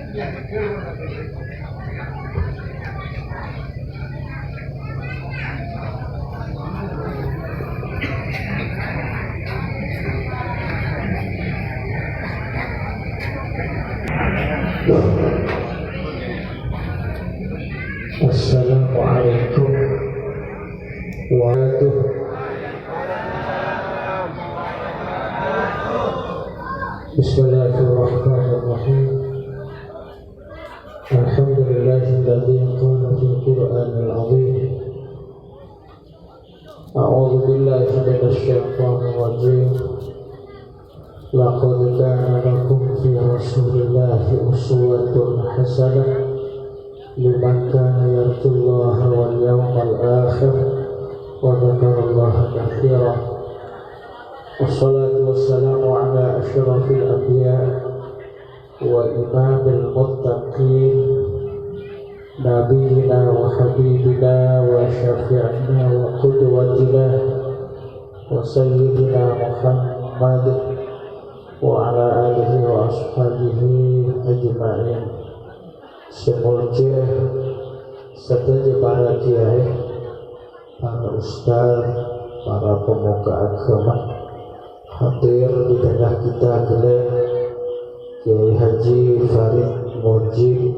Assalamualaikum warahmatullahi wabarakatuh. Bismillahirrahmanirrahim. Alhamdulillahilladzi qala fil Qur'anil 'azim. A'udzu billahi minasy syaithanir rajim. Laqad kana lakum fi Rasulillahi uswatun hasanah liman kana yarjullaha wal yawmal akhir wa dzakarallaha katsiran. Wassalatu wassalamu ala asyrafil anbiya wa imamil muttaqin nabiyina wa habibina wa syafi'ina wa qudwatina wa sayyidina Muhammad wa ala alihi wa ashabihi ajma'in. Semoga setuju para kiai, para ustaz, para pemuka agama hadir di tengah kita kalian Kiai Haji Farid Mujib,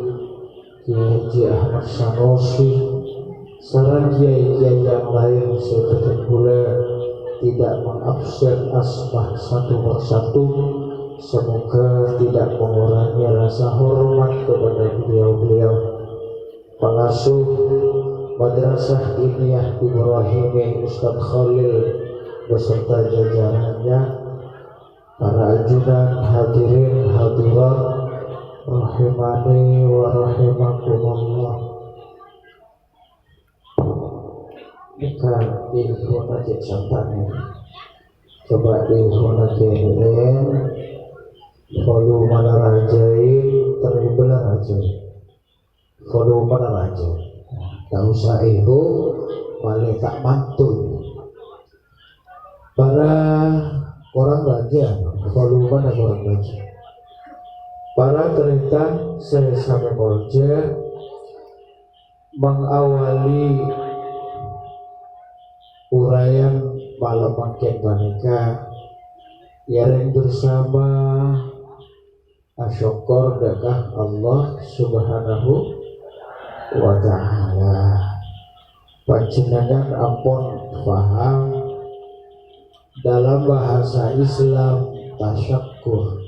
Kiai Haji Ahmad Sanusi, sarang kiai-kiai yang lain seperti pula tidak mengabsen asmah satu persatu. Semoga tidak mengurangi rasa hormat kepada beliau-beliau pengasuh Madrasah Diniyah Ibrahimi Ustadz Khalil beserta jajarannya, para ajudan, hadirin hadirat rahimani wa rahimakumullah. Ikan ilmu najib santannya coba ilmu najib volume mana rajain terbelah rajain volume mana rajain tak usah itu paling tak mantul para orang raja volume mana orang raja para keretan sesama kerja mengawali uraian malam makin baneka yang bersama asyukur dekah Allah subhanahu wa ta'ala. Panjenengan ampun paham dalam bahasa Islam tasyakur,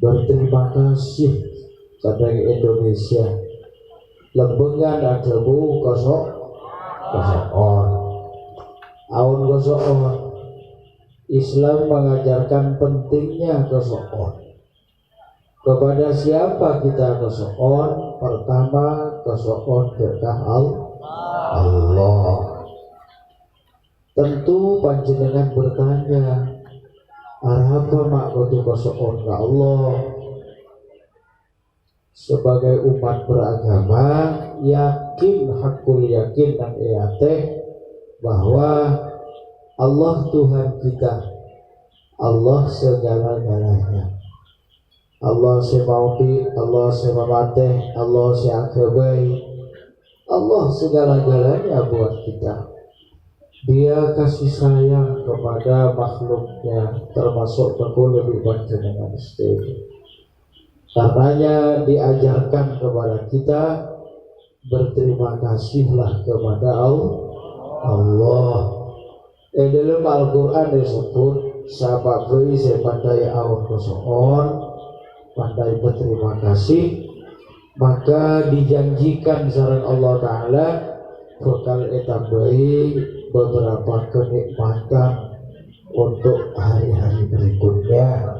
berterima kasih kepada Indonesia lembengan adebu kosok on aun kosok on. Islam mengajarkan pentingnya kesoon. Kepada siapa kita kesoon? Pertama kesoon dekat Allah. Tentu panjenengan bertanya, apa maksud kesoon ke Allah? Sebagai umat beragama, yakin hakul yakin dan eateh bahwa Allah Tuhan kita, Allah segala-galanya. Allah semauti, Allah semamate, Allah seakabai, Allah segala-galanya buat kita. Dia kasih sayang kepada makhluknya, termasuk tentu lebih banyak dengan istri. Karenanya diajarkan kepada kita berterima kasihlah kepada Allah. Dalam Al-Quran disebut sahabat beri sepandai awal kesoon, pandai berterima kasih, maka dijanjikan saran Allah Ta'ala bakal etambahi beberapa kenikmatan untuk hari-hari berikutnya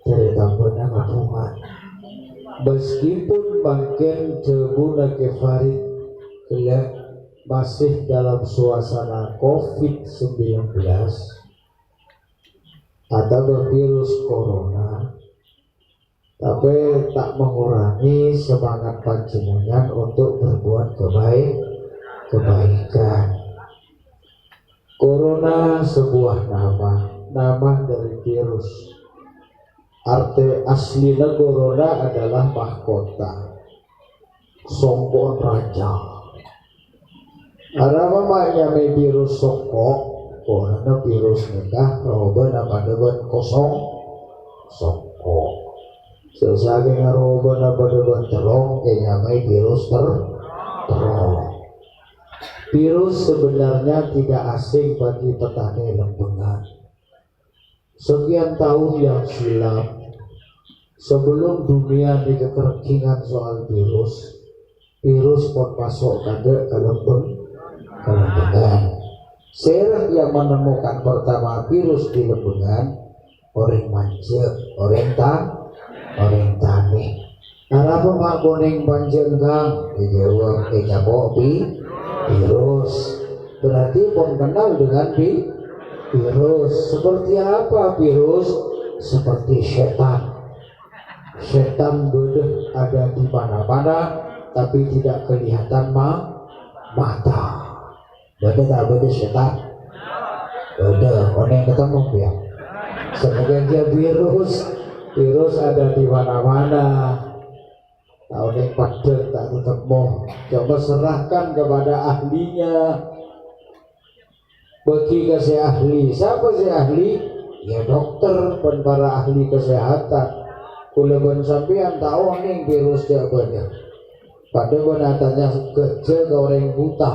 dari tambahan Tuhan. Meskipun makin cebuna kefarid kelihatan masih dalam suasana COVID-19 atau virus corona, tapi tak mengurangi semangat panjenengan untuk berbuat kebaikan. Corona sebuah nama dari virus. Arti asli negara adalah mahkota, sombong raja. Ada mamanya may virus sokok, karena virus nikah, roba nama debat kosong, sokok. Sesage ngaroba nama debat terong, kayaknya may virus terong. Virus sebenarnya tidak asing bagi petani lembengan. Sekian tahun yang silam, sebelum dunia dikekerkingan soal virus pun masuk ke lembengan. Serah yang menemukan pertama virus di lembengan, orang manja, orang tani. Kenapa mak kuning panjang kang? Dijawab kecapok virus. Berarti pun kenal dengan virus. Seperti apa virus? Seperti setan. Setan bodoh ada di mana-mana, tapi tidak kelihatan mata. Bodoh tak bodoh setan? Bodoh, orang yang ketemu ya. Semoga dia virus ada di mana-mana. Tahu yang pada tak ketemu. Coba serahkan kepada ahlinya. Bagi ke si ahli. Siapa si ahli? Ya dokter dan para ahli kesehatan. Kuleban sampean tahu nih virus jawabannya. Pada benatanya kecil ke orang buta.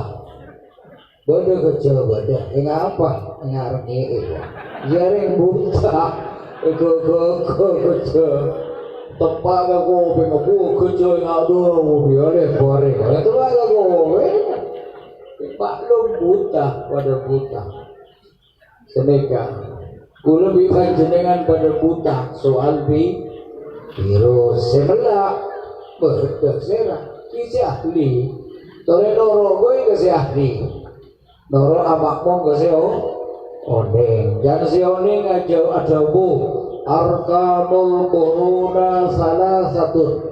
Bada kecil bada. Enggak apa? Enggak ini. Ya orang buta. Kecil. Tepak ke kopi aku kecil enggak dulu. Biar goreng. Tepak ke kopi. Maklum buta pada buta. Seneka. Kulo bikin jenengan pada buta soal virus. Sebelah bedak serah. Isi ahli. Tore noro gue ke si ahli. Noro amakmu ke si oneng. Jangan si oneng aja ada bu. Arkanul corona salah satu.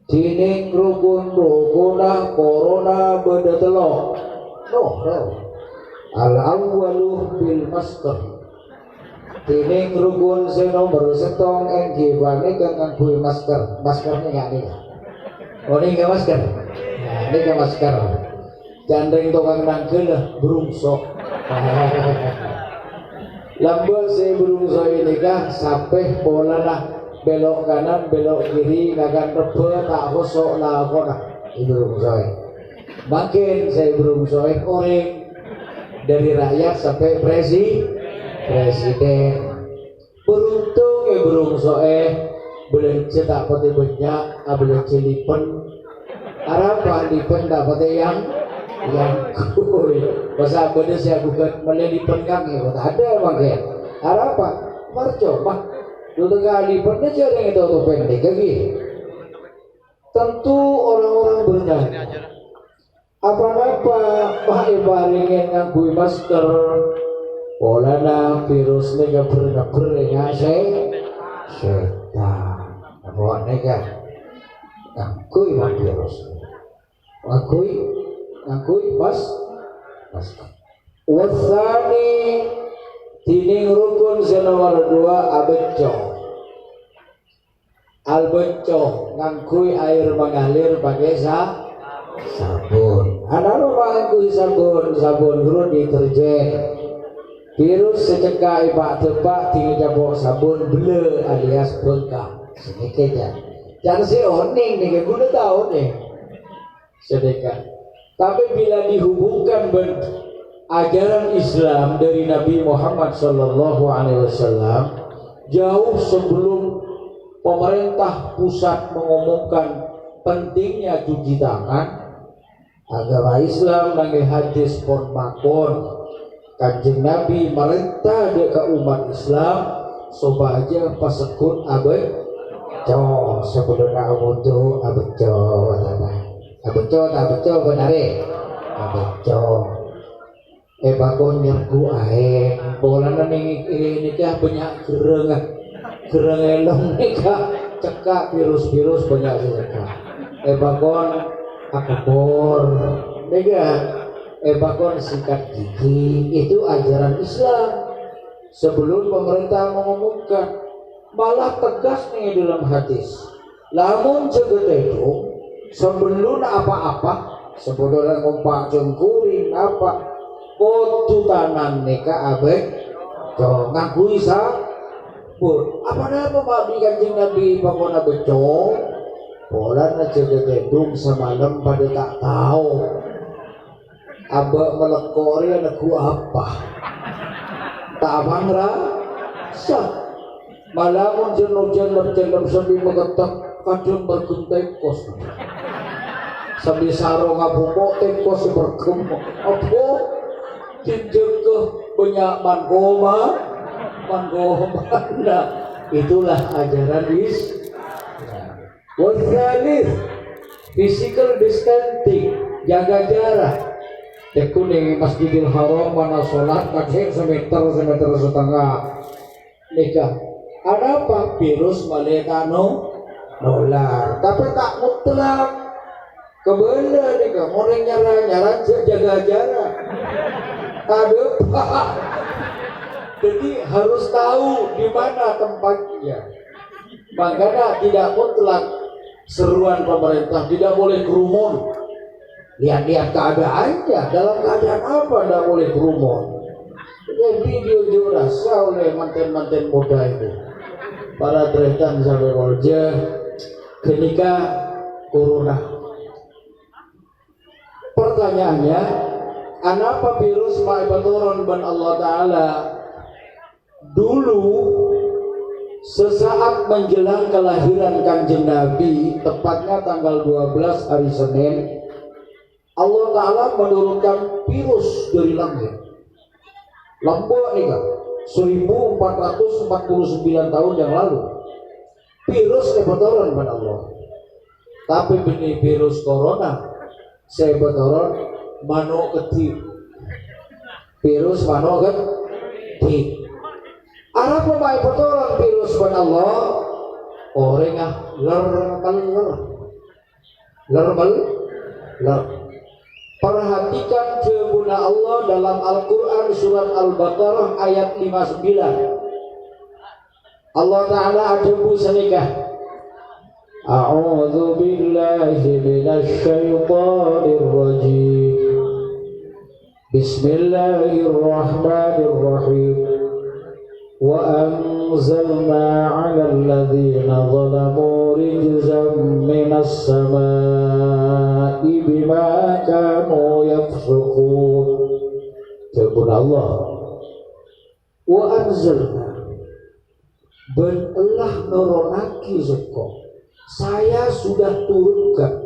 Dining rukun-rukunah corona beda telok. Al-awwalu bil masker. Dining rukun se nomor setong enggibane kang nganggo masker. Maskernya enggak nih. Oh ini enggak masker. Nah, ini enggak masker. Jandeng tukang nangkel berungsok. Lambal se berungsok ini kah sampai bola nah. Belok kanan, belok kiri, ngakan rebe, tak kosok lah kona. Itu berungsoy. Makin saya berungsoy orang dari rakyat sampai presiden. Beruntung ya berungsoy boleh cetak pati banyak, boleh celipen. Apa lipen dapat yang kuy. Masa bener saya bukan melilipen kami, ada makin. Apa? Marcoba. Dua kali pernah jaring itu auto pendek lagi. Tentu orang-orang bertanya, apa-apa Pak Ibaringin nganggu masker, polana virus nega berenang setan. Apa nega nganggu virus, nganggu masker. Wasani Tining rukun nomor 2 abeco. Albeco ngangkui air mengalir pakai sabun. Ada rumah ngangkui sabun guru deterjen. Virus secekak ibak tepak tinggal bawa sabun bele alias bengkak. Sedikitnya. Jangan si oning nih, gue udah tahu nih. Sedekah. Tapi bila dihubungkan ajaran Islam dari Nabi Muhammad SAW jauh sebelum pemerintah pusat mengumumkan pentingnya cuci tangan, agama Islam nangge hadis pon makon Kanjeng Nabi merintah dia ke umat Islam supaya pasekut abeco sebelumnya abutu abeco benare abeco bakon nyerku ae bolana ning nikah banyak gereng elong nikah cekak virus banyak cekak bakon akabor nikah bakon sikat gigi. Itu ajaran Islam sebelum pemerintah mengumumkan. malah tegas nih dalam hadis. Lamun cegededung sebelum apa-apa sebelum ngumpak jengkuring apa kudu tanan nika abek to ngaku isa pun apa nama Pak Kanjeng Nabi pokoknya beco pola na cegededung semalam pada tak tahu abek melekori anakku apa tak bangra sah malamun jenujan berjalan sambil mengetak kadang bergentekos sambil sarung ngabubok tekos bergemuk apa tinjeke banyak mangoma nah itulah ajaran wasalih physical distancing jaga jarak teku di Masjidil Haram mana sholat kadang semeter setengah nikah ada apa virus maletano dolar tapi tak mutlak kebenar nih kan orang nyara jaga jarak ada pak jadi harus tahu di mana tempatnya makanya tidak mutlak seruan pemerintah tidak boleh kerumun lihat-lihat keadaannya dalam keadaan apa tidak boleh kerumun video dirasa oleh manten-manten muda itu para tretan sampai wajah ketika corona. Pertanyaannya, kenapa virus ma'ibaturon ban Allah Ta'ala dulu sesaat menjelang kelahiran Kanjeng Nabi, tepatnya tanggal 12 hari Senin, Allah Ta'ala menurunkan virus dari langit. Lombok nih kan 1449 tahun yang lalu virus kebetoran pada Allah tapi benih virus corona saya betoran mano ketip virus mano ketip arah pemain betoran virus pada Allah orangnya ler perhatikan firman Allah dalam Al-Quran surat Al-Baqarah ayat 59 Allah Ta'ala adabu sanikah A'udzu billahi minasy syaithanir rajim Bismillahirrahmanirrahim Wa anzalna 'alal ladzina zalamu rijzan minas samaa'i bima kanu yafsukun Firman Allah Wa anzalna ben Allah nuronaki zeko saya sudah turunkan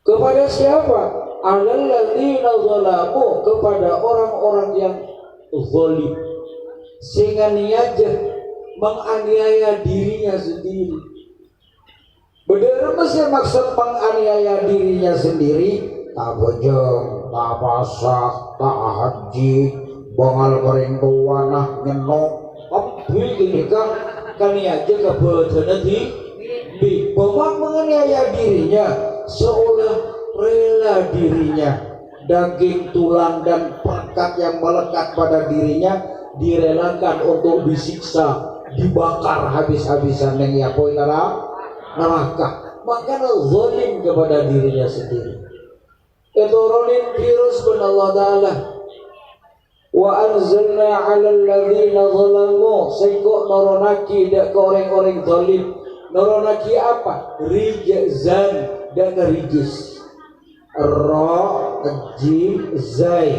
kepada siapa? Alal ladzina zalamu kepada orang-orang yang zalim sehingga niaja menganiaya dirinya sendiri. Bener mesti maksud menganiaya dirinya sendiri tak bojong, tak pasah, tak haji bangal mering tuanah nyenok abdi gini kan niaja kebetulan di bawah menganiaya dirinya seolah rela dirinya daging, tulang, dan pekat yang melekat pada dirinya direlakan untuk disiksa, dibakar habis-habisan yang ya poin neraka. Makanya zalim kepada dirinya sendiri. Eturonin virus ben Allah Ta'ala. Wa anzalna 'alal ladzina zalamu sengko noronaki dak ke orang-orang zalim. Noronaki apa? Rijzan dan rijis. Ra jim zai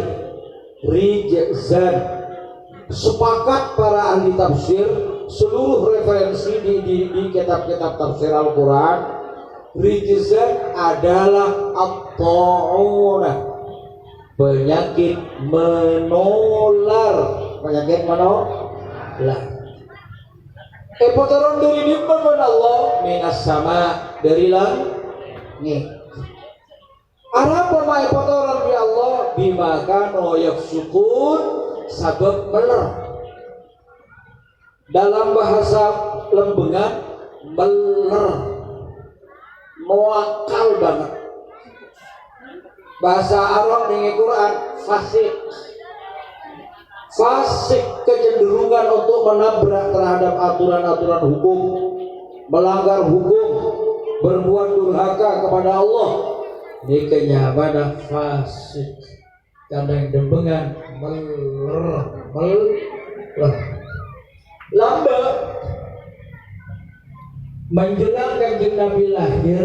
rijzan. Sepakat para ahli tafsir seluruh referensi di kitab-kitab tafsir Al-Quran rijzan adalah at-ta'unah penyakit menular potoron dari dimana Allah minas sama dari langit arah pemain potoron ya Allah bimakan yafsukun sabab meler dalam bahasa lembengan meler muakal banget bahasa Arab dengan Quran fasik fasik kecenderungan untuk menabrak terhadap aturan-aturan hukum, melanggar hukum, berbuat durhaka kepada Allah. Ini kenyamanan fasik karena yang dembengan lambat menjelang Kanjeng Nabi lahir,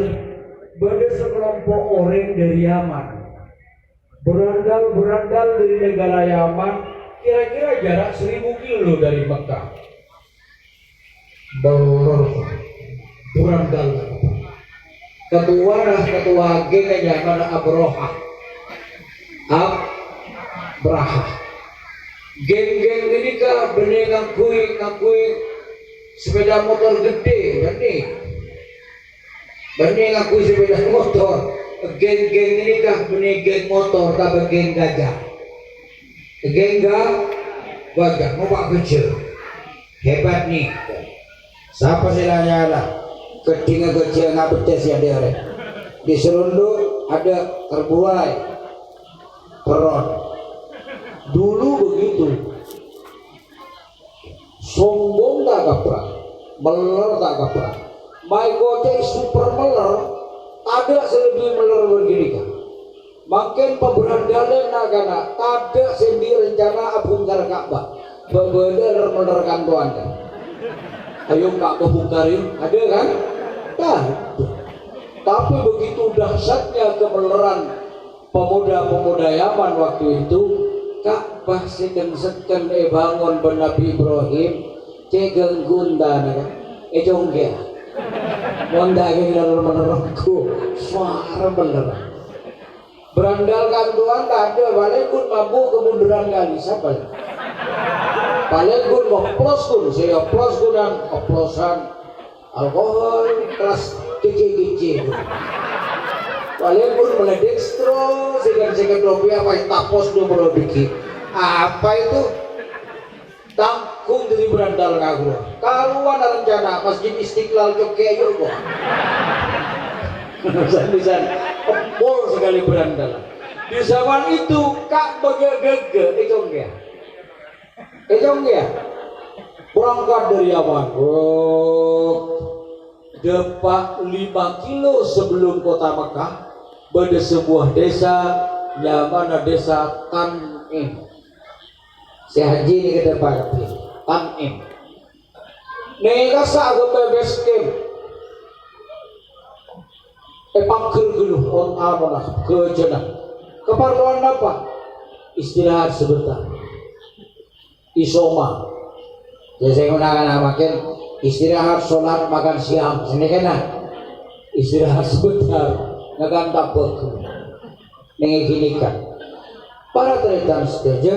ada sekelompok orang dari Yaman berandal dari negara Yaman, kira-kira jarak 1000 kilo dari Mekah. Berandal. Ketua geng Yaman Abraha. Geng-geng ini kah benih ngakui sepeda motor gede, benih ngakui sepeda motor. Geng-geng ini kah benih geng motor, tapi geng gajah. Geng gajah, mau pak kecil, hebat nih. Siapa silanya lah? Ketinggal kecil nggak betes ya dia. Di serunduk ada terbuai, peron. Dulu begitu. Sombong tak kapra, meler tak kapra. My gojek super meler, ada selebih meler begini kan. Makin pemberandalan nak ada sendiri rencana bongkar Ka'bah. Berbeda menerkan tuan. Ayo Ka'bah bongkarin, ada kan? Dah. Tapi begitu dahsyatnya kemeleran pemuda-pemuda Yaman waktu itu, Ka'bah seken bangun Nabi Ibrahim, cegeng gundan kan? Jongge. Wanda yang menerangku, suara bener. Berandalkan Tuhan tak ada, balik pun mabuk kemunduran kali siapa? Balik pun ngoplos pun, saya oplos pun dan oplosan alkohol kelas kecil. Balik pun meledekstro, segan rupiah, apa tapos dulu bikin. Apa itu? Tanggung dari berandal ngaku. Kaluan rencana Masjid Istiqlal Jogja yuk kok. Bisa empol sekali berandal. Di zaman itu Kak bege itu enggak. Berangkat dari Yaman. Depak 5 kilo sebelum kota Mekah, pada sebuah desa, namanya desa Tan'im. Saya haji ini ke depan Tan'im. Nega sa agak bebas kem. Pakir geluh on amanah ke jenah. Keperluan apa? Istirahat sebentar. Isoma. Jadi saya gunakan namakan istirahat, sholat, makan siang. Sini kena istirahat sebentar. Nakan tabak. Mengikinikan. Para teritan setuju.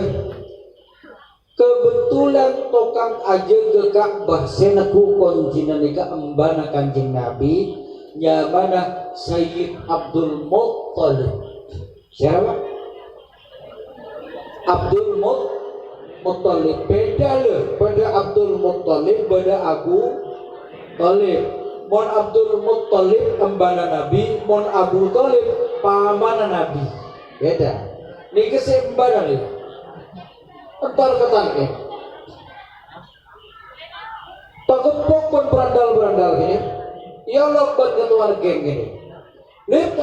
Kebetulan tokang aja ke Ka'bah senaku konjina nika embana Kanjeng Nabi nyamana Sayyid Abdul Muttalib. Siapa? Abdul Muttalib. Beda le pada Abdul Muttalib pada Abu Talib. Mon Abdul Muttalib embana Nabi, mon Abu Talib pamana Nabi. Beda. Niki sembara nih. Entar ketangke takepok pun berandal gini. Ya lompat ketua geng gini. Lip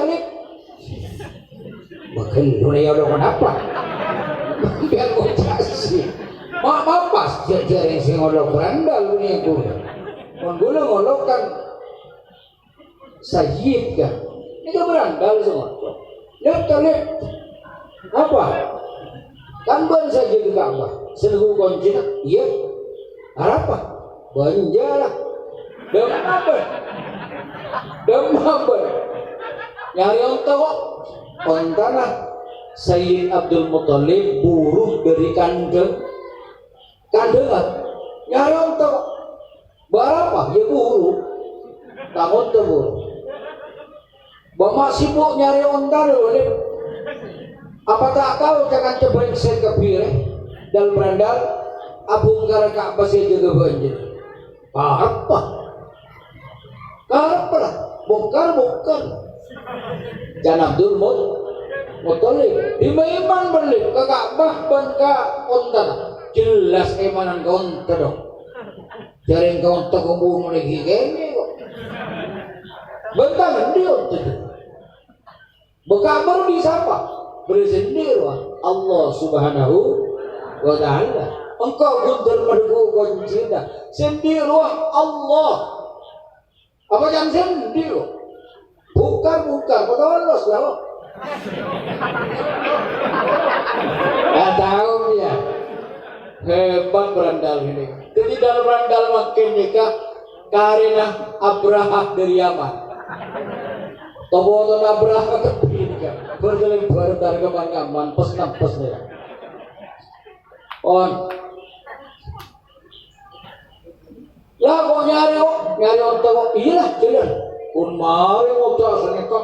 makin dunia udah kenapa biar kocasi mapas jaring sing ngolok berandal dunia gue menggula ngolokan Sayyid kan ini berandal semua. Lip apa kan ban saja di Ka'bah seluruh konjina iya apa banjalah demaber nyari ontak ontana Sayyid Abdul Muttalib buruh dari kandengan nyari ontak berapa ya buruh takut buruh bapak sibuk nyari ontak dulu. Apa tak tahu jangan coba saya kepilih dalam berandal abung gara Ka'bah saya juga banjir. Apa lah, bongkar. Jangan Abdul Muttalib di Maiman beli ke Ka'bah dan ke Ontan. jelas emanan kaunta dong. Jaring kaunta kumbu lagi kene kok. Bentar dia tuh. Bekabar disapa bersendiri Allah Subhanahu wa taala. Engkau guntur mergo koncinta sendiri Allah. Apa yang sendiri? Bukan betul lah. Tahu dia hebat berandal ini. Jadi dalam berandal makin nikah karena Abraha dari Yaman. Toboton Abraha ketika berjalan dari kemangaman pes nih. On. Lah kok nyari kok iya jelas. Un mari ngobrol seneka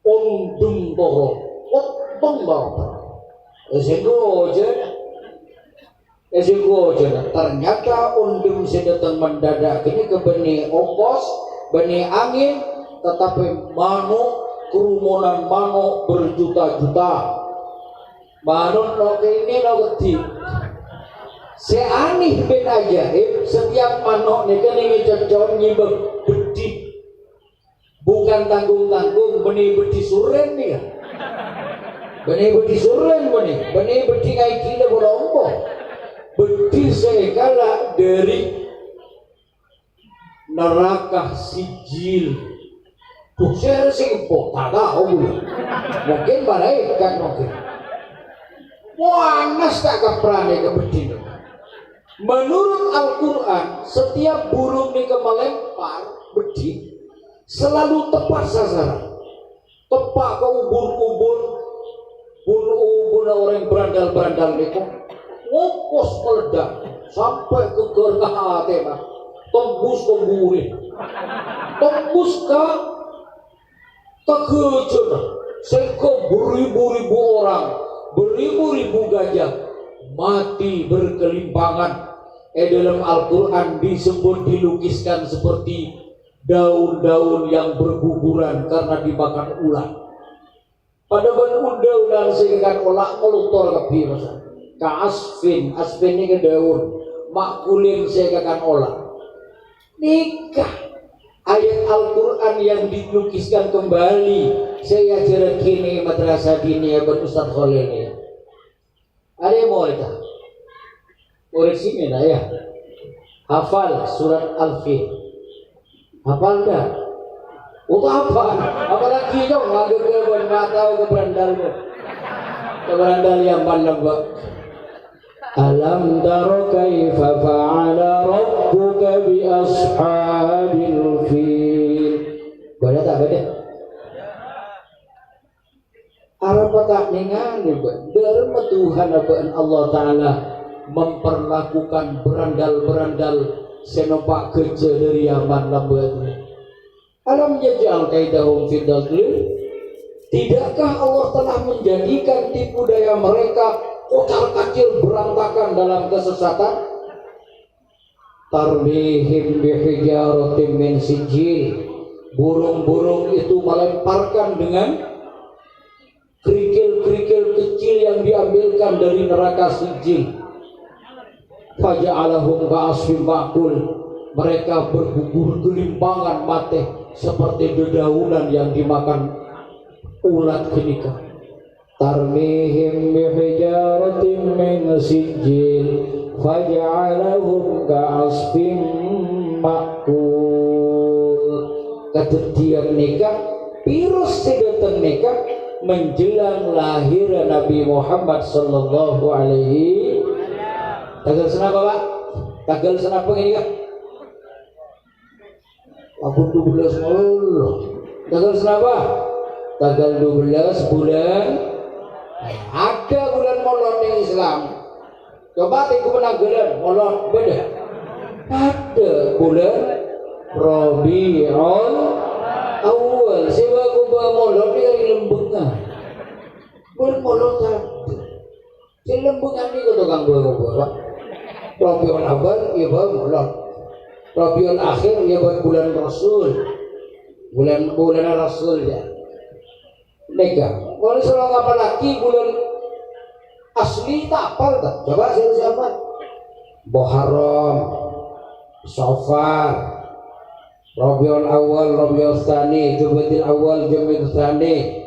undung toro otong bawa esiko aja ternyata undung sedang mendadak ini ke benih ongkos benih angin tetapi kerumunan manuk berjuta-juta manuk lo ini lo gede seaneh bin ajaib setiap manuk ini kan cocok nyibek bedih bukan tanggung-tanggung benih bedi suren nih kan benih bedi suren benih bedi kayak gila berombo bedi sekala dari neraka sijil saya simpuk tak tahu mungkin malaikat mungkin panas tak keprane ke bedi menurut Al-Quran setiap burung nih melempar bedi selalu tepat sasaran, tepat ke ubun orang berandal itu, ngopos meledak sampai ke gerah hati mah, tembus ke murid, tembus ke kejujuran, sehingga beribu-ribu orang, beribu-ribu gajah mati berkelimpangan. Dalam Al-Quran disebut dilukiskan seperti daun-daun yang berguguran karena dimakan ulat. Pada daun sehingga ulat melutor ke biru. Asfin ini daun makulin sehingga ulat. Nikah ayat Al-Quran yang dilukiskan kembali. Saya ajar kini madrasah dini ya Ustaz Khalil ini. Ada yang mau itu? Murid sini lah ya. Hafal surat Al-Fil. Hafal dah? Untuk apa? Apalagi dong nggak tahu ke berandal yang mana mbak? Alam taro kaifa fa'ala rabbuka bi ashabil fil. Boleh tak beda? Apa tak ningali derma Tuhan Allah Ta'ala memperlakukan berandal-berandal senopak kerja dari Yaman lambat. Alam yaj'al kaidahum fi tadlil. Tidakkah Allah telah menjadikan tipu daya mereka kocar kacir berantakan dalam kesesatan? Tarbihim bihijaratin min sijil. Burung-burung itu melemparkan dengan kerikil-kerikil kecil yang diambilkan dari neraka sijil. Faja'alahum ka'asfin ma'kul. Mereka bergugur gelimpangan mati seperti dedaunan yang dimakan ulat kenika. Tarmihim bihijaratin min sijil faja'alahum ka'asfin ma'kul. Kedetian nikah virus sedeteng nikah menjelang lahir Nabi Muhammad sallallahu alaihi. Tanggal senapa Pak? Tanggal senapa ini Kak? Aku 12 Maulud. Tanggal senapa? Tanggal 12 bulan. Ada bulan Maulud di Islam. Coba tiku penanggalan Maulud beda. Ada bulan Rabiul Awal. Siapa kubah Maulud di lembengan. Bulan Maulud satu. Si lembengan ini tukang buah-buah. Rabiul Awal ya Maulud. Rabiul Akhir ya bulan Rasul. Bulan Rasul ya. Lega. Kalau seorang apalagi bulan asli tak apal tak? Coba siapa? Muharram, Safar, Rabiul Awal, Rabiul Tsani, Jumadil Awal, Jumadil Tsani,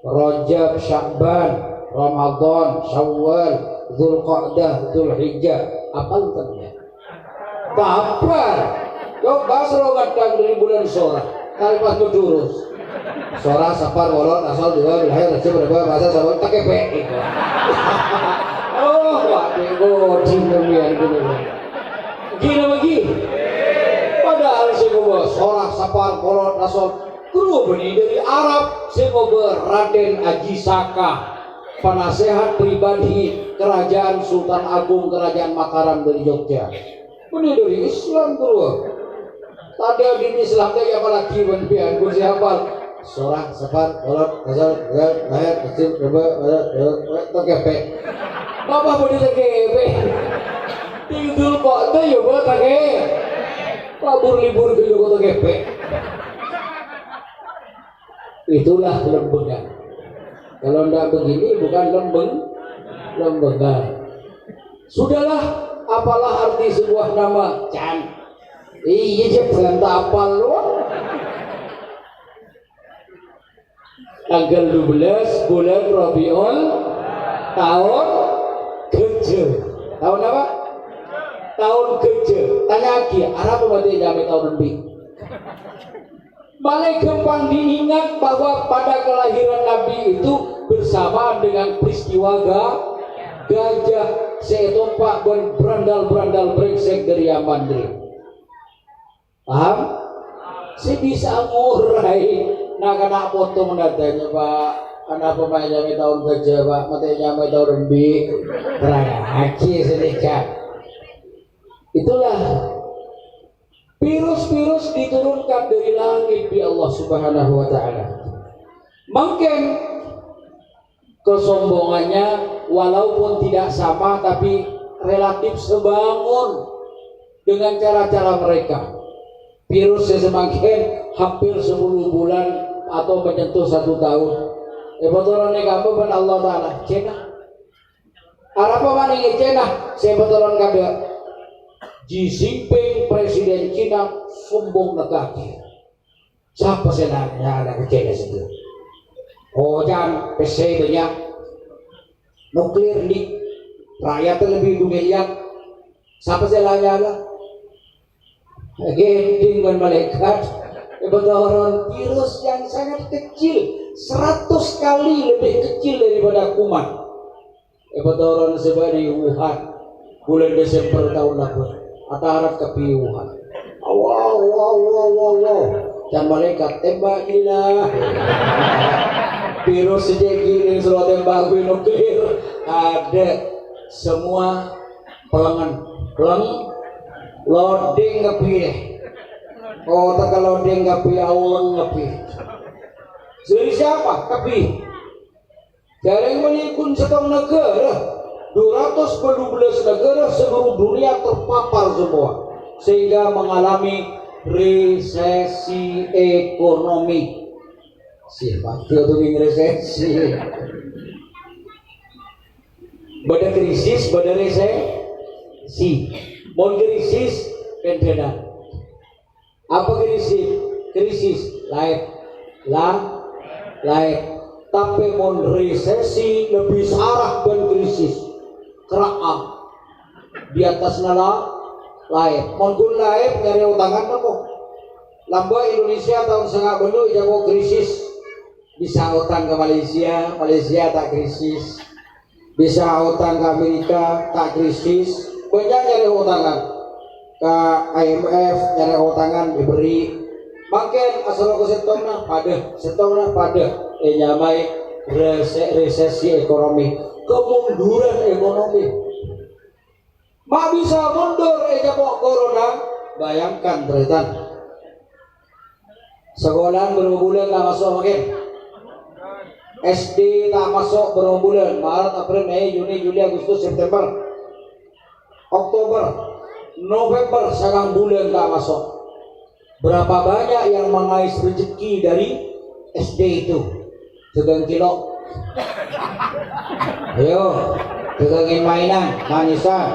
Rajab, Sya'ban, Ramadan, Syawal, Dzulqa'dah, Dzulhijjah. Apal tak? Tak apal. Coba selogat dari bulan Syawal, kalimat kudurus. Sora, Safar, Walon, Asal, Dua, Bilhayr, Rajab, Rabiul, Bahasa, Syawal, tak kepe. Oh, waduh, demikian gitu. Gila lagi. Padahal saya ngobrol Sora, Safar, Walon, Asal, kru benih dari Arab. Saya ngobrol Raden Aji Saka, penasehat pribadi Kerajaan Sultan Agung Kerajaan Mataram dari Jogja. Benih dari Islam kru. Tadi di Islam dia apalagi benih gue siapa? Sora, Safar, Walon, Asal, Bilhayr, Rajab, Rabiul, tak kepe. Apa boleh tekepe? Tinggal kok tuh ya buat teke. Libur gitu kok tekepe. Itulah lembengan. Kalau ndak begini bukan lembengan. Sudahlah, apalah arti sebuah nama? Can. Iya je bukan tak apal lu. Tanggal 12 bulan Rabiul tahun Gajah. Tahun apa? Tahun Gajah. Tanya lagi, Arab berarti jamai tahun lebih. Balik gampang diingat bahwa pada kelahiran Nabi itu bersamaan dengan peristiwa gajah setompak berandal-berandal brengsek dari Yamandri. Paham? Si bisa ngurai. Nah kena foto mendatanya Pak. Anak pemain jamai tahun gajah Pak, matanya jamai tahun rembi, terang aki sedikit. Itulah virus-virus diturunkan dari langit di Allah Subhanahu Wa Taala. Mungkin kesombongannya walaupun tidak sama tapi relatif sebangun dengan cara-cara mereka. Virusnya semakin hampir 10 bulan atau menyentuh 1 tahun. Betulan ni kamu ben Allah Taala Cina. Arab apa nih Cina? Saya betulan kamu. Xi Jinping presiden Cina sombong negara. Siapa senangnya ada ke Cina sendiri? Oh jangan PC banyak nuklir di rakyat lebih miliar. Siapa senangnya ada? Gending dan malaikat. Betulan virus yang sangat kecil. 100 kali lebih kecil daripada kuman. Betulan sebenarnya Wuhan bulan Desember tahun lalu. Atarat ke Wuhan. Wow. Dan malaikat tembak gila. Virus sejak gini selalu tembak nuklir. Ada semua pelengan loading ngepi. Oh tak loading ngepi awang ngepi. Dari siapa? Tapi dari menikun setengah negara 212 negara seluruh dunia terpapar semua sehingga mengalami resesi ekonomi. Siapa itu resesi? Pada krisis, pada resesi. Mau krisis pendana. Apa krisis? Krisis lain. Tapi mon resesi lebih sarah dan krisis kerak di atas nala lain mon gun lain nyari utangan apa lamba Indonesia tahun setengah belu jago krisis bisa utang ke Malaysia tak krisis bisa utang ke Amerika tak krisis banyak nyari utangan ke IMF nyari utangan diberi. Makin asal aku setongna pada nyamai resesi ekonomi, kemunduran ekonomi. Mak bisa mundur jabok corona, bayangkan teritan. Sekolahan berapa bulan tak masuk makin. SD tak masuk berapa bulan, Maret, April, Mei, Juni, Juli, Agustus, September, Oktober, November, sekarang bulan tak masuk. Berapa banyak yang mengais rezeki dari SD itu? Segan kilo. Ayo, Tegangin mainan, manisan,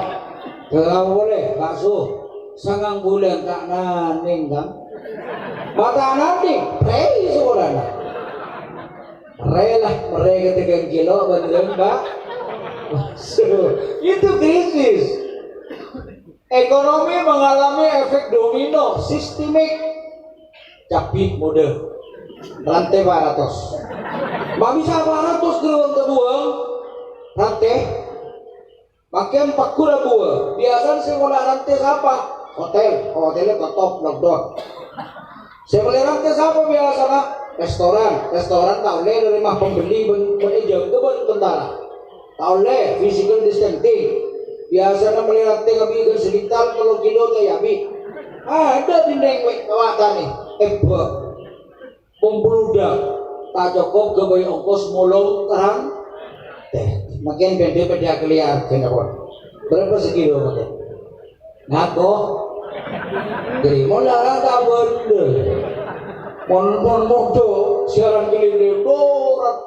tegang boleh, bakso, sangang bulan tak naning kan? Mata naning, prei sekolah. Rela mereka tegang kilo beneran mbak. Itu krisis. Ekonomi mengalami efek domino, sistemik, capit mode, rantai 400. Mbak bisa 400 gelombang kedua, rantai. Makin 40 buah. Biasa sekolah rantai siapa? Hotelnya tutup lockdown. Sekolah rantai siapa biasanya? Restoran tak boleh menerima pembeli menejam kebun tentara. Tak boleh physical distancing. Biasanya beli rantai ngabikan sekitar kalau kilo tayabi. Ada dinding kawatan nih. Pembludak. Tak cukup kebayi ongkos mulung terang. Makin pede keliar kenapa? Berapa sekilo makin? Ngaku? Jadi mau larang tak bener. Mon modo siaran keliling dorat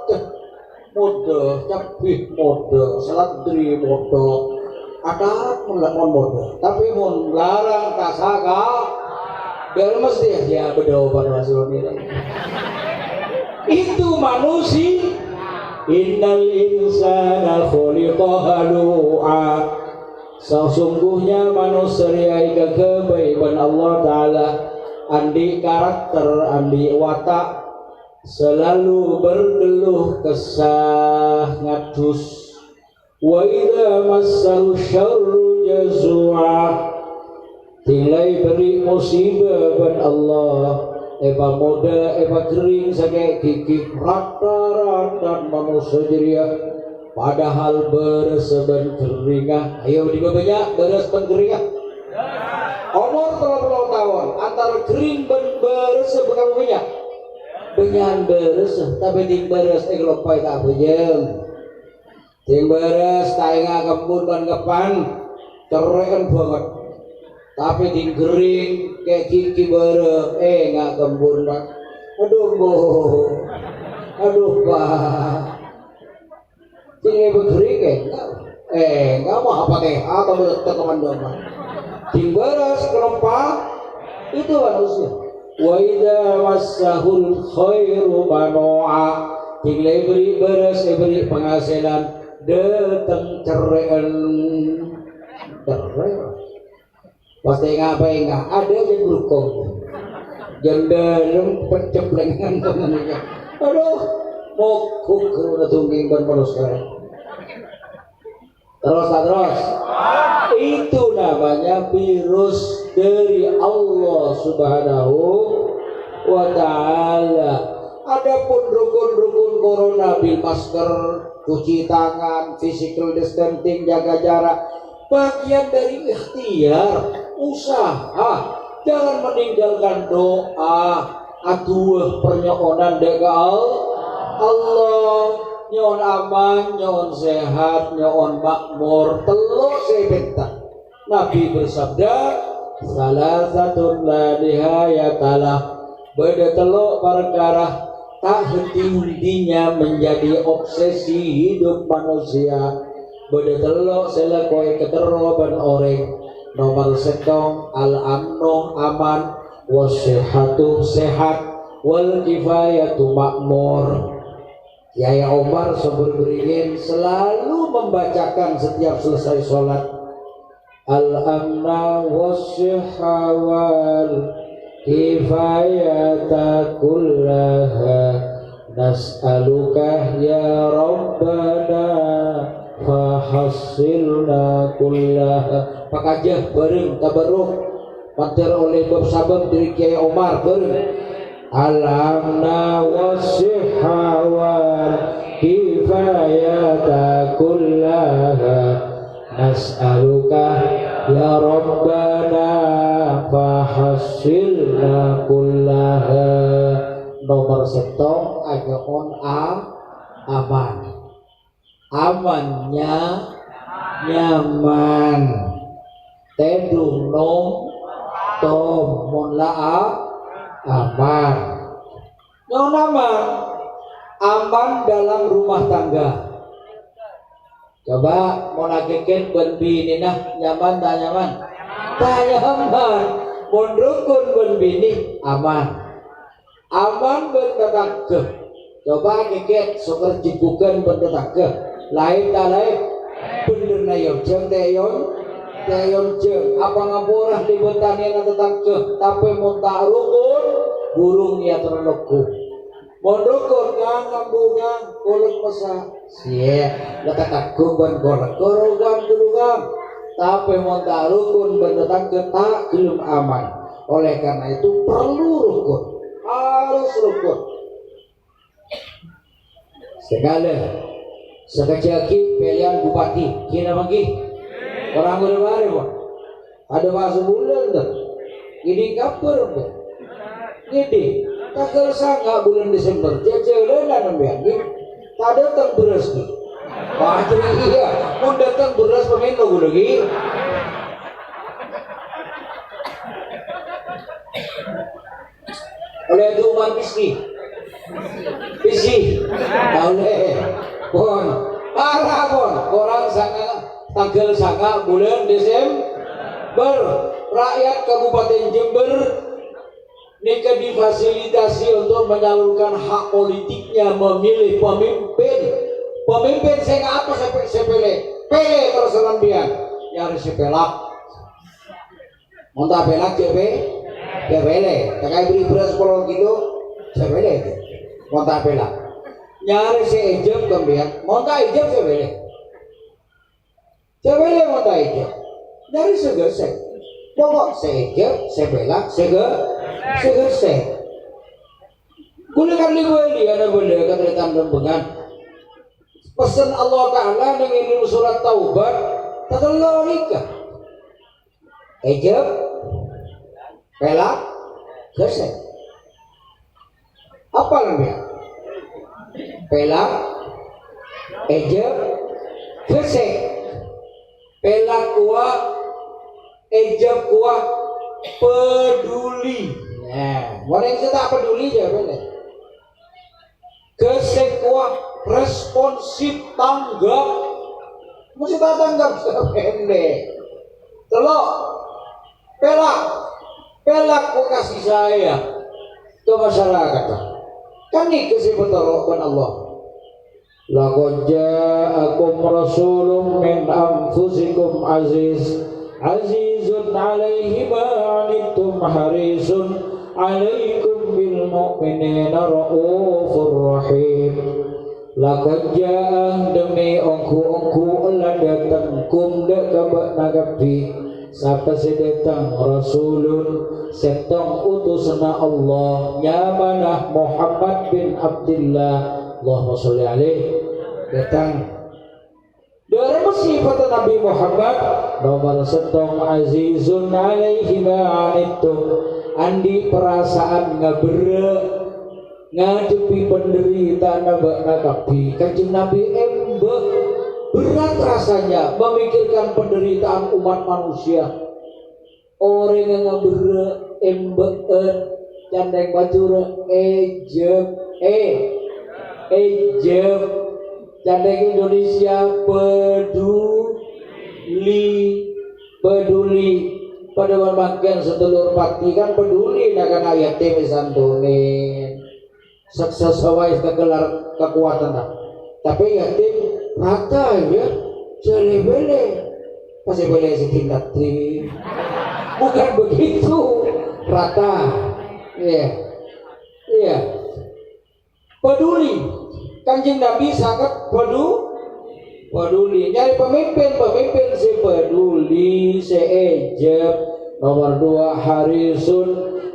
mode capit mode seladri mode ada mon mode tapi mon larang kasaga biar mesti ya berdoa pada Rasulullah. Itu manusia. Innal insana khuliqa halu'a. Sesungguhnya manusia yang kebaikan Allah Ta'ala andi karakter, andi watak selalu bergeluh kesah ngadus. Wa idza massahu syarru jazua. Tilai beri musibah ban Allah eba moda eba kering sakit gigi rata-rata manusia jeria padahal beres ben keringah. Ayo dibanyak beres ben keringah. Umur 30 tahun antara kering ben beres bekam banyak. Benyan beres tapi ting beres lopai tak bejeng. Ting beres tainga kebun ban depan keren banget. Tapi ting kering kayak gigi bere nggak kebun pak. Aduh pak. Ting berkering nggak mau apa teh atau teman doang. Ting beres kelompak itu manusia. Wa idza massahul khairu manua. Ting beri beres beri penghasilan datang cerean. Pasti ngapain nggak ada yang berukong jendela penceblengan temannya. Aduh mau kukur udah tungging ban sekarang. Terus itu namanya virus dari Allah Subhanahu wa Ta'ala. Adapun rukun-rukun corona bil masker, cuci tangan, physical distancing, jaga jarak, bagian dari ikhtiar, usaha. Jangan meninggalkan doa, atuh pernyonan degal Allah, nyon aman, nyon sehat, nyon makmur, telur sebenta. Nabi bersabda, salah satu la nihayatalah, beda telur perkara tak henti-hentinya menjadi obsesi hidup manusia. Beda telok selekoi keteroban orang. Nomor setong al-amnu aman, wasihatu sehat, wal kifayatu makmur. Yai Omar sebelum beringin selalu membacakan setiap selesai sholat al-amna wasihha wal kifayata kullaha nas'aluka ya Rabbana fahasilna kullaha. Pakajah bareng tabaruk mater oleh bab sabab dari Kiai Omar bareng alamna wasihha wal kifayata kullaha nas'aluka ya Rabbana fahasilna kullaha. Nomor setong ajaon aman, amannya nyaman, tedung nom tom monla aman. Nyon aman dalam rumah tangga, Coba mau nakikit ben bini nah nyaman tak nyaman? Tak nyaman. Mun rukun ben bini aman. Aman ben tetangga. Coba kikit suker jibukan ben tetangga. Lain tak lain. Bener na yon jeng teyon jeng apa ngapurah di betani na tetangga. Tapi mun tak rukun burung ya terleku. Mun rukun kang ngambungan kulit mesa. Siap, letak agung ban korek korogam. Tapi mun tak rukun ben tetangga tak gelem aman. Oleh karena itu perlu rukun, harus rukun. Segala sekejaki pilihan bupati, kira bagi orang berbari pak. Ada masuk bulan tak? Ini kabar pak. Ini tanggal sangat bulan Desember. Jajaran dan biang. Tak datang beras ni. Wajib iya. Mau datang beras pemain lagu lagi. Oleh itu umat Pisi. Oleh pon. Parah pon. Orang sangat tanggal sangat bulan Desember. Rakyat Kabupaten Jember mereka difasilitasi untuk menyalurkan hak politiknya memilih pemimpin. Pemimpin saya nggak apa saya pilih terus lambian. Yang harus sepelak. Muntah pelak pilih. Tak beri beras 10 kilo saya pilih. Muntah pelak. Nyari saya ejab kemudian. Muntah ejab saya pilih. Saya pilih muntah ejab. Nyari segesek. Pokok saya ejab, saya pelak, selesai. Boleh kan boleh ada boleh keteritan rembengan. Pesan Allah Taala dengan surat Taubat tadallahu nikah. Ejab, pelak, selesai. Apa namanya? Pelak, ejab, selesai. Pelak kuat, ejab kuat, peduli. Nah, orang yang tak peduli je boleh. Kesekuah responsif tanggap, mesti tak tanggap sependek. Telok, pelak ku kasih saya ke masyarakat. Kan ni kesempatan Allah. Laqad ja'akum rasulun min anfusikum azizun 'alaihi ma 'anittum harisun 'alaikum bil mu'minina raufur rahim. Laqad ja'a demi ongku Allah datang kum dak kabak nagapi sapa sedetang rasulun setong utusna Allah nyamanah Muhammad bin Abdullah Allahumma sholli alaihi datang dari sifat Nabi Muhammad nomor setong azizun alaihi ma'anittum andi perasaan ngabere ngadepi penderitaan nabak-nakapi kanjeng Nabi embek berat rasanya memikirkan penderitaan umat manusia. Orang yang ngabere embek candeng bacura ejeb candeng Indonesia peduli pada berbagian sedulur pati kan peduli nak kan ayat santunin sesuai kegelar kekuatan tak. Tapi yatim rata ya celebele pasti boleh setingkat bukan begitu rata iya peduli kanjeng Nabi sangat peduli nyari pemimpin si peduli seejab. Nomor 2 harisun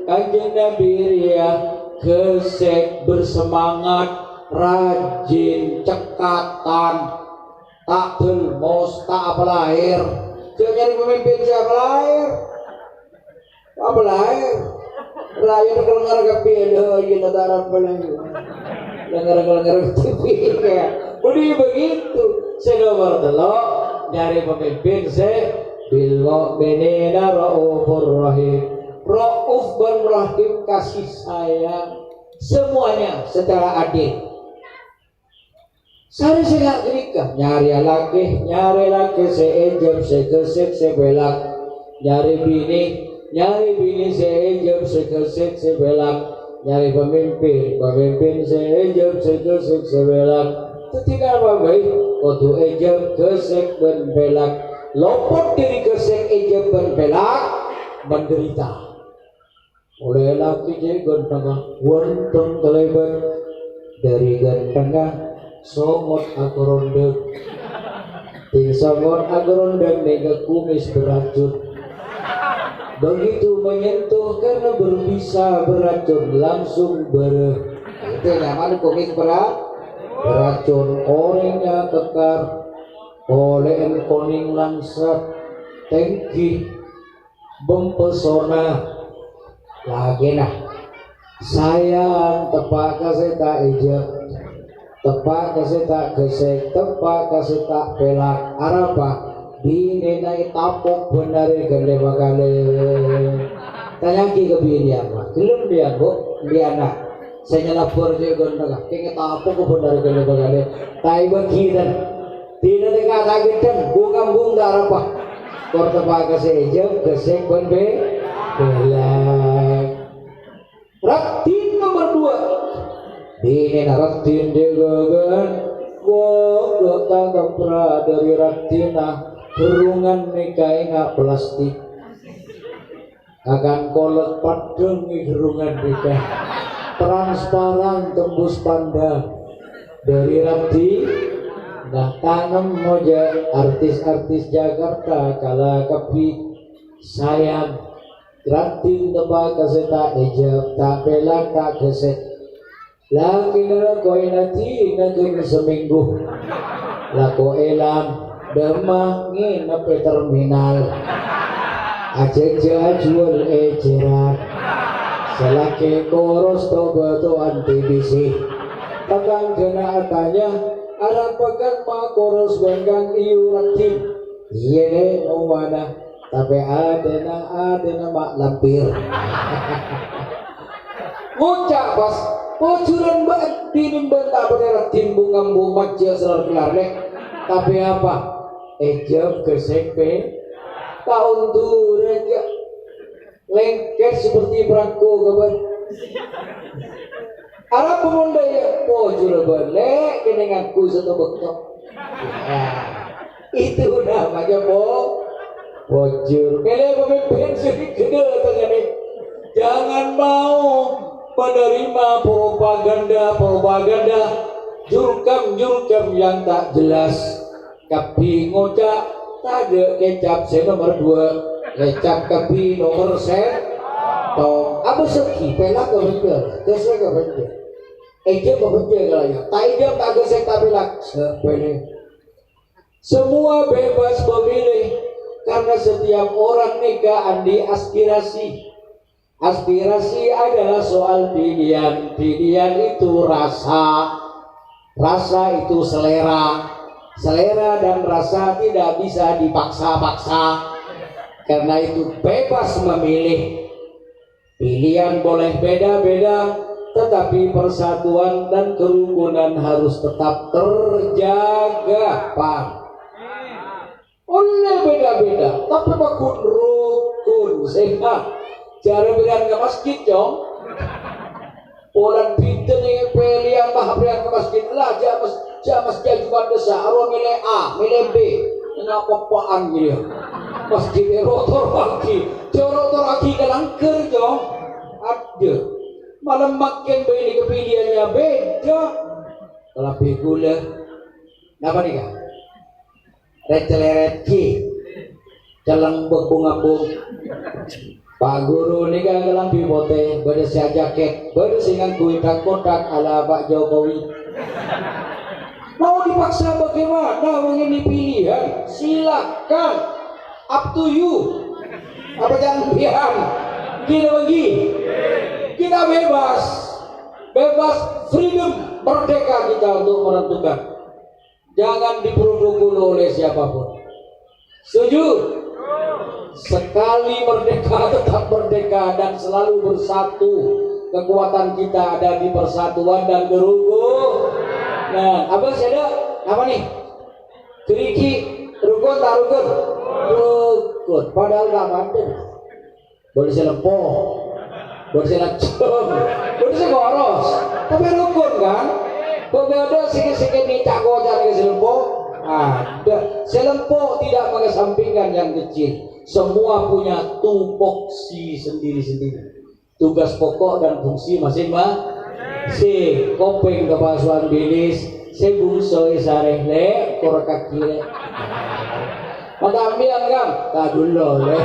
kanjeng Nabi ria gesek bersemangat rajin cekatan tak delmos tak apa lahir. Jangan nyari pemimpin siapa lahir apa lahir rakyat kelengar kapiado kita darah pelang lengar TV kayak begitu. Saya nomor 3 nyari pemimpin saya bil mu'minina raufur rahim. Rauf dan rahim kasih sayang semuanya secara adil. Sari singak gerika nyari laki seejam sekesek sebelak nyari bini seejam sekesek sebelak nyari pemimpin seejam sekesek sebelak ketika apa baik kudu ejam kesek ben belak lopot diri kesek ejam ben belak menderita oleh laki je ganteng wonten kelebat dari ganteng somot akorondeg ting somot akorondeg nega kumis beracun begitu menyentuh karena berbisa beracun langsung itu namanya kumis beracun orangnya kekar oleh koning langsat tengki mempesona lagi nah sayang tepak kasih tak ijab tepak kasih tak gesek tepak kasih tak pelak arapa bini naik tapok benari gede bakale tanya ki kebinian mah gelem dia bu biana saya lapor je gondang kenge tapok ko benari gede bakale tai bagi dan tidak dekat lagi dan bung darapa kor tepak kasih ijab gesek ben pelak raktin nomor 2 dini raktin degagan wog tangkap pra dari raktina berungan nikai ngak plastik akan kolot padeng gerungan nikah transparan tembus pandang dari rakti nah tanam moja artis-artis Jakarta kala kapi sayang gratin tebak kasih tak ejab tak pelak tak gesek laki nara koi nanti naging seminggu lako elam demah nginep di terminal aja jual eceran selaki koros tobato antibisi takang jena tanya ada pekan ma koros ganggang iu ratim iya deh mana tapi ada mak lampir ngucap pas pocuran banget dinimban tak beneran timbung ngambung macil selar kelarnek tapi apa ejab gesek tahun tuh aja lengket seperti perangko kabar Arab pemuda ya pocuran balik kena ngaku satu bekok itu namanya bocor kalian pemimpin sedikit gede tengah jangan mau menerima propaganda jurkam yang tak jelas kapi ngocak tak ada kecap saya nomor 2 kecap kapi nomor set tong apa seki pelak ke bener gesek ke bener eja ke bener kalanya tak ijam tak gesek tak pelak sepele semua bebas memilih karena setiap orang nikah andi aspirasi adalah soal pilihan itu rasa itu selera dan rasa tidak bisa dipaksa-paksa karena itu bebas memilih pilihan boleh beda-beda tetapi persatuan dan kerukunan harus tetap terjaga Pak oleh beda-beda tapi bakun rukun sehat cara berian ke masjid jom orang pinter yang pilihan mah berian ke masjid lah masjid juga desa arwah milih A milih B kenapa apaan gitu masjid rotor lagi ke langker jom ada malah makin beli kepilihannya beda kalau gula apa nih kak recel-recel jalan bunga-bunga Pak Guru ini kan dalam bibote bersiap jaket bersingan kuitak kotak ala Pak Jokowi mau dipaksa bagaimana mengenai pilihan silakan up to you apa jangan pilihan kita bagi kita bebas freedom merdeka kita untuk menentukan jangan diproduk oleh siapapun setuju sekali merdeka tetap merdeka dan selalu bersatu kekuatan kita ada di persatuan dan kerukunan Nah, abang ada apa nih? Keriki, rukun tak rukun? Rukun. Padahal gak mantan. Boleh selempoh, boleh selacung, boleh segoros. Tapi rukun kan? Berbeda sikit-sikit nih tak gojar ke selempoh. Ada. Selempoh tidak mengesampingkan yang kecil. Semua punya tupoksi sendiri-sendiri. Tugas pokok dan fungsi masing-masing. Si kopeng kepasuan bilis, si bungsoi sareh korek kaki le. Maka ambian kan, kadul le.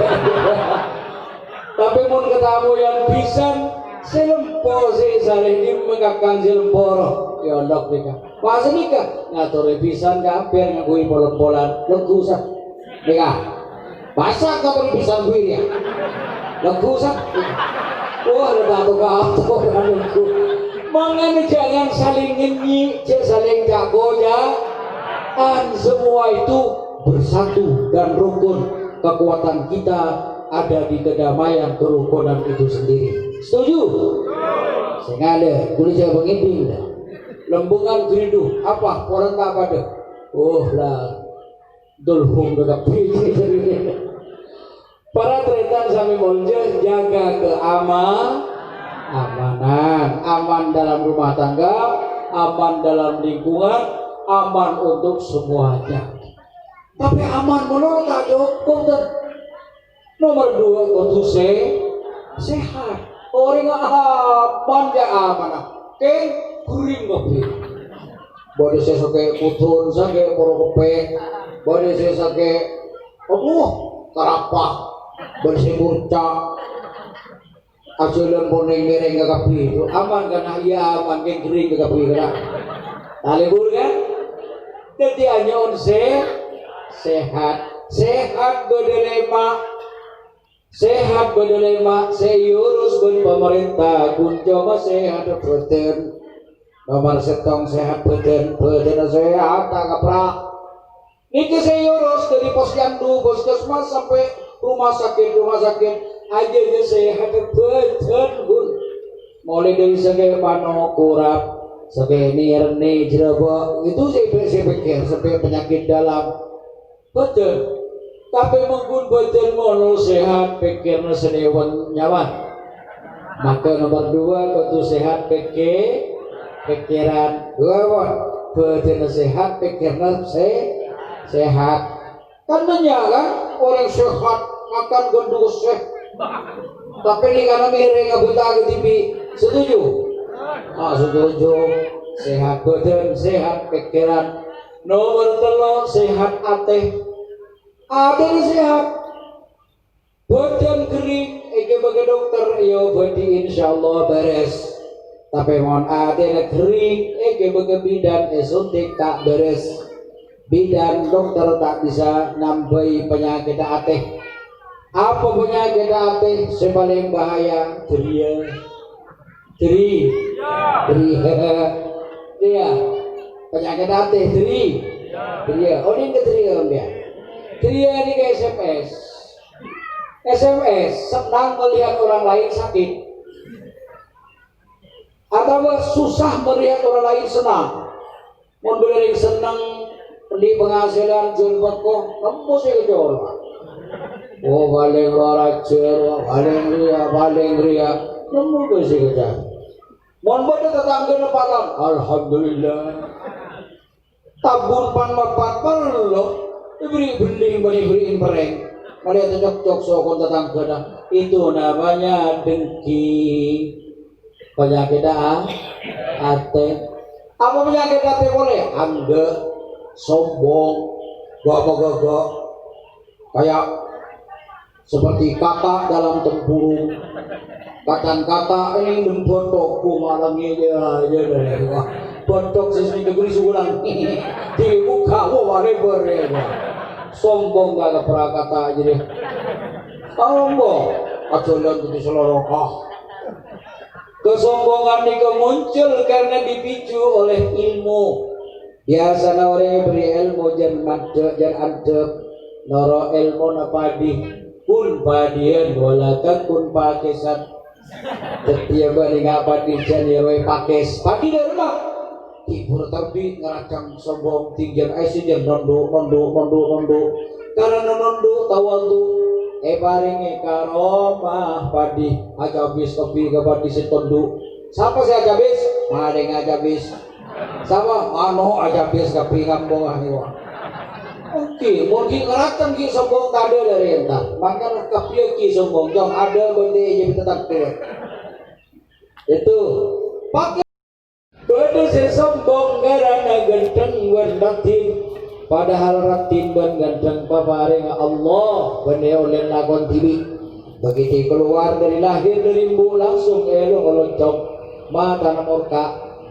Tapi mun ketemu yang bisa, selempo si sareh ini mengakang selemporo. Ya Allah nikah. Masa nikah? Ngatur pisan kampir ngakui bolon-bolan, legu sak. Nikah. Masa kamu pisan gue ya? Legu sak. Wah, ada batu-batu kan legu. Mangane jangan saling nyenyi, saling jago-jagoan. Semua itu bersatu dan rukun. Kekuatan kita ada di kedamaian kerukunan itu sendiri. Setuju? Sengaja, kulit saya menginting. Lembungan gerindu, apa? Orang tak pada. Oh lah, dolhung dekat pilih. Para tretan sami monjes jaga amanan, aman dalam rumah tangga, aman dalam lingkungan, aman untuk semuanya. Tapi aman menurut tak cukup. Nomor 2 untuk sehat. Orang aman ya amanah. Oke, kuring kopi. Boleh saya sakit putun, sakit porokope, boleh saya sakit, karapak, boleh saya burcak. Asulan poning mereng ke kapi itu aman kan? Iya aman kan kering ke kapi kan? Talibur kan? Jadi hanya on sehat berdelema seiurus ben pemerintah kunjama sehat beten nomor setong sehat beten sehat tak kaprak niki seiurus dari posyandu puskesmas sampai rumah sakit aja sehat beten gun mulai dari segi pano kurap segi nirni jeraba itu saya pikir sampai penyakit dalam betul. Tapi mungkin badan mono sehat pikirnya sedewan nyaman. Maka nomor 2 tentu sehat pikiran. 2 badan sehat pikirnya sehat. Kan kan orang sehat makan gendus tapi ini karena miring buta ke TV. Setuju? Setuju. Sehat badan, sehat pikiran. Nomor 3 sehat hati. Ada sehat, badan kering, bagi dokter, yo badi insyaallah beres. Tapi mohon ada kering, bagi bidan suntik tak beres. Bidan dokter tak bisa nambahi penyakit hati. Apa penyakit hati? Sepaling bahaya, Tria. Penyakit hati, Tria. Oh ini Tria dia. Dia ini ke SMS senang melihat orang lain sakit atau susah melihat orang lain senang. Mau beli senang di penghasilan jual bako kamu sih kejual. Oh paling racer, paling ria kamu sih kejual. Mau beli tetangga nepatan alhamdulillah tabun pan mapat perlu beriin pereng melihat cocok sokon tetangga itu namanya dengki penyakit hati. Apa penyakit hati boleh? Angge, sombong, gagak kayak seperti kata dalam tempurung kata ini bontokku malam ini aja dari bontok siswi negeri sulang dibuka whatever sombong gak prakata aja deh sombong aculan itu selorokah kesombongan ini muncul karena dipicu oleh ilmu. Biasa orang beri ilmu jangan antep noro ilmu napadi pun padian walakan pun pakesan setiap hari ngapa di janjawai pakes padi dari rumah tibur terbit ngerakam sombong tinggian aisijan nondo karena nondo tawantu paringi karomah padi ajabis kopi kapadi setondu siapa sih ajabis? Madeng ajabis sama ano ajabis kopi ngambong ahniwa oke, mungkin ngerakam ki sombong tade dari entah maka kapia ki sombong jong ada bende jadi tetap tuh itu pakai bende si sombong karena ganteng warnatin padahal ratin ban ganteng paparing Allah bende oleh lakon tibi begitu keluar dari lahir dari ibu langsung elong loncong mata namurka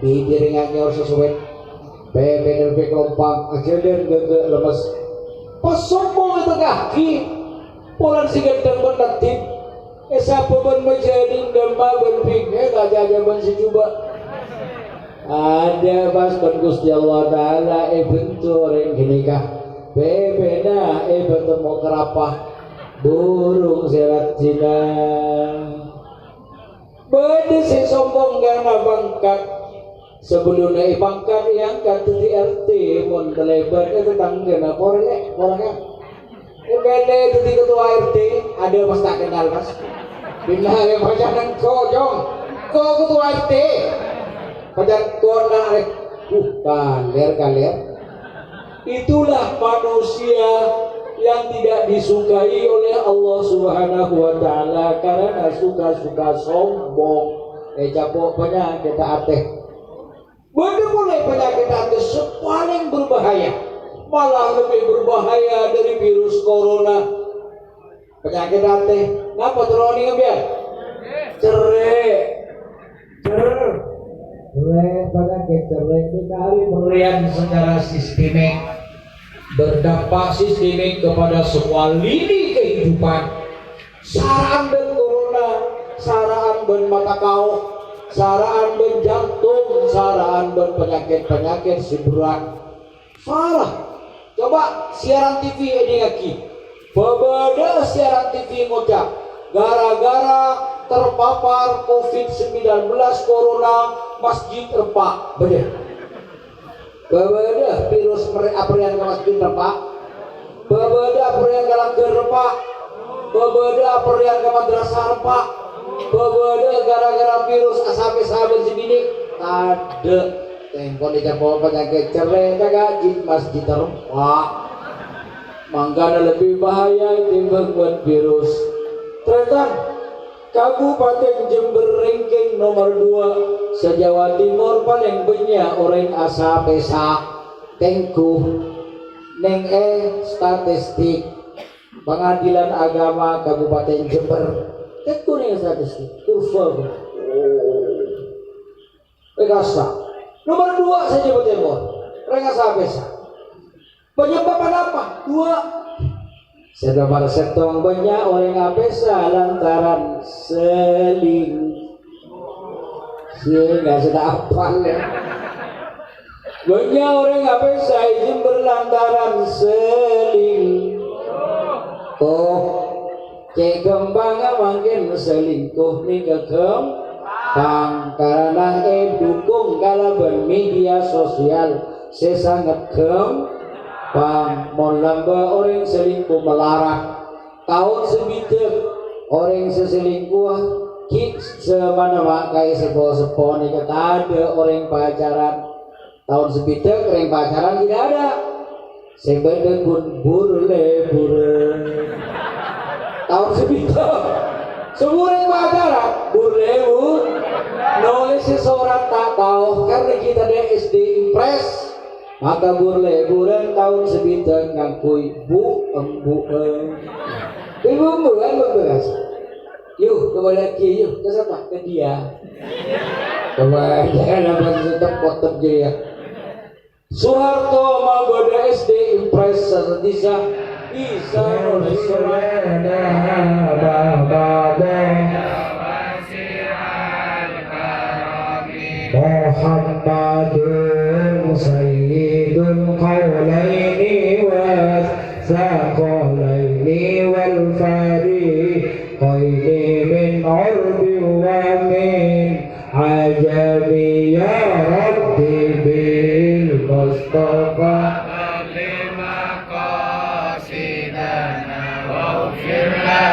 bidiringan nyor sesuai bebe kelompang akhirnya gege lemes pas sombong itu kaki pulang si ganteng warnatin siapa ban majading dan maban pingnya gak jaga ban si coba ada pas kan Gusti Allah Ta'ala bentur yang gini kah bebena bertemu kerapah burung serat Cina beda si sombong karena bangkat sebelumnya bangkat yang kata di RT mun lebar itu tangga korek orangnya beda itu di ketua RT ada mas tak kenal mas bila yang pacaran kojong kok ketua RT pacar tuan narik kalir itulah manusia yang tidak disukai oleh Allah Subhanahu wa Ta'ala karena suka-suka sombong capok penyakit ateh bener mulai penyakit ateh paling berbahaya malah lebih berbahaya dari virus corona penyakit ateh ngapa terlalu ngebiar cerai penyakit cerai dikali pemberian secara sistemik berdampak sistemik kepada semua lini kehidupan saraan dan corona saraan dan mata kau saraan dan jantung saraan dan penyakit-penyakit seberat salah coba siaran TV ini lagi berbeda siaran TV ngocak gara-gara terpapar COVID-19 corona masjid repak bener berbeda virus aperian ke masjid repak berbeda aperian ke langgar repak berbeda aperian ke madrasah repak berbeda gara-gara virus asabe sahabat segini ada tempon dicampur penyakit cerai kagak masjid repak mangkana lebih bahaya timbang buat virus ternyata Kabupaten Jember ranking nomor 2 se-Jawa Timur paling banyak orang asa pesa tengkuh neng statistik Pengadilan Agama Kabupaten Jember tengkuh neng statistik kurva Pegasa nomor 2 se-Jawa Timur orang asa pesa penyebab apa? 2 sedang setong banyak orang apesa lantaran seling nggak sudah apa ya banyak orang apesa izin berlantaran seling cek kembang makin selingkuh nih kekembang karena dukung kalau bermedia sosial saya sangat mau lamba orang selingkuh melarang tahun sebitek orang seselingkuh kik semana makai sepo nih kata ada orang pacaran tahun sebitek orang pacaran tidak ada sebeda kun burle tahun sebitek semua orang pacaran burle nulis seseorang tak tahu karena kita ada SD Impres maka bulan tahun sebintang ngakui bu ibu kan beberas yuk kepada kia yuk ke siapa ke dia kepada jangan apa tempat terjadi Soeharto Magoda SD Impres Satisa bisa nulis Muhammadun Sayyidul Qawlaini wa Thaqalaini wal Fariqaini min urbi wa min ajami ya Rabbi Mustafa لمقاصدنا واغفر لنا